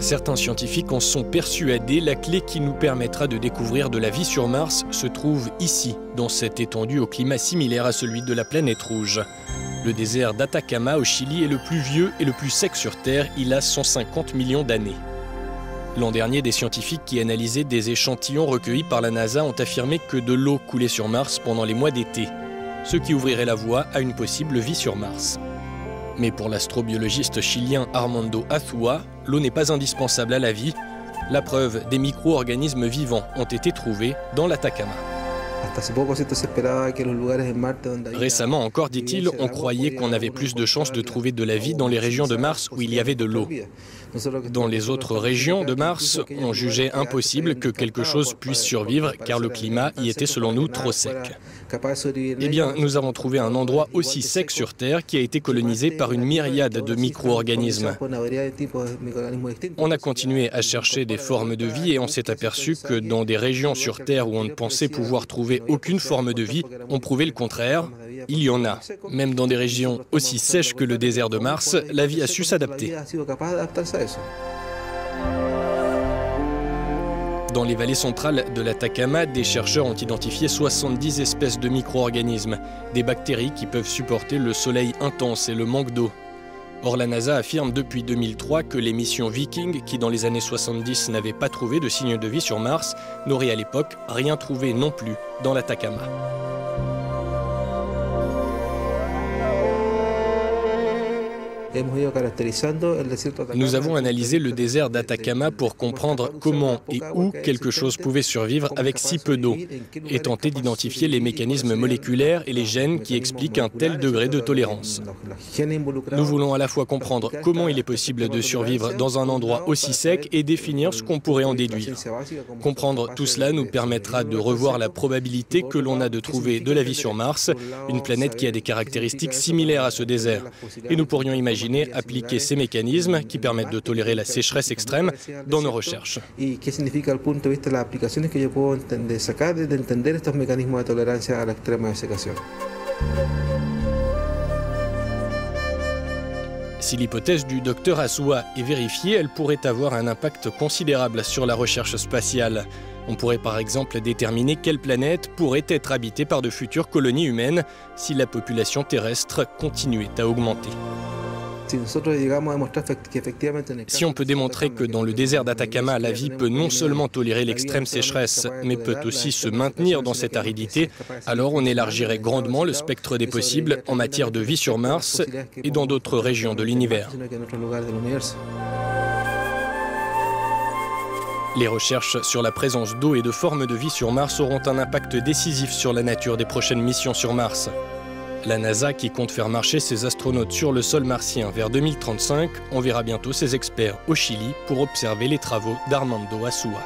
Certains scientifiques en sont persuadés, la clé qui nous permettra de découvrir de la vie sur Mars se trouve ici, dans cette étendue au climat similaire à celui de la planète rouge. Le désert d'Atacama au Chili est le plus vieux et le plus sec sur Terre, il a 150 millions d'années. L'an dernier, des scientifiques qui analysaient des échantillons recueillis par la NASA ont affirmé que de l'eau coulait sur Mars pendant les mois d'été, ce qui ouvrirait la voie à une possible vie sur Mars. Mais pour l'astrobiologiste chilien Armando Azúa, l'eau n'est pas indispensable à la vie. La preuve, des micro-organismes vivants ont été trouvés dans l'Atacama. Récemment encore, dit-il, on croyait qu'on avait plus de chances de trouver de la vie dans les régions de Mars où il y avait de l'eau. Dans les autres régions de Mars, on jugeait impossible que quelque chose puisse survivre car le climat y était selon nous trop sec. Eh bien, nous avons trouvé un endroit aussi sec sur Terre qui a été colonisé par une myriade de micro-organismes. On a continué à chercher des formes de vie et on s'est aperçu que dans des régions sur Terre où on ne pensait pouvoir trouver aucune forme de vie, on prouvait le contraire. Il y en a. Même dans des régions aussi sèches que le désert de Mars, la vie a su s'adapter. Dans les vallées centrales de l'Atacama, des chercheurs ont identifié 70 espèces de micro-organismes, des bactéries qui peuvent supporter le soleil intense et le manque d'eau. Or, la NASA affirme depuis 2003 que les missions Viking, qui dans les années 70 n'avaient pas trouvé de signes de vie sur Mars, n'auraient à l'époque rien trouvé non plus dans l'Atacama. Nous avons analysé le désert d'Atacama pour comprendre comment et où quelque chose pouvait survivre avec si peu d'eau et tenter d'identifier les mécanismes moléculaires et les gènes qui expliquent un tel degré de tolérance. Nous voulons à la fois comprendre comment il est possible de survivre dans un endroit aussi sec et définir ce qu'on pourrait en déduire. Comprendre tout cela nous permettra de revoir la probabilité que l'on a de trouver de la vie sur Mars, une planète qui a des caractéristiques similaires à ce désert. Et nous pourrions imaginer appliquer ces mécanismes qui permettent de tolérer la sécheresse extrême dans nos recherches. Si l'hypothèse du Dr Azúa est vérifiée, elle pourrait avoir un impact considérable sur la recherche spatiale. On pourrait par exemple déterminer quelle planète pourrait être habitée par de futures colonies humaines si la population terrestre continuait à augmenter. Si on peut démontrer que dans le désert d'Atacama, la vie peut non seulement tolérer l'extrême sécheresse, mais peut aussi se maintenir dans cette aridité, alors on élargirait grandement le spectre des possibles en matière de vie sur Mars et dans d'autres régions de l'univers. Les recherches sur la présence d'eau et de formes de vie sur Mars auront un impact décisif sur la nature des prochaines missions sur Mars. La NASA, qui compte faire marcher ses astronautes sur le sol martien vers 2035, enverra bientôt ses experts au Chili pour observer les travaux d'Armando Azúa.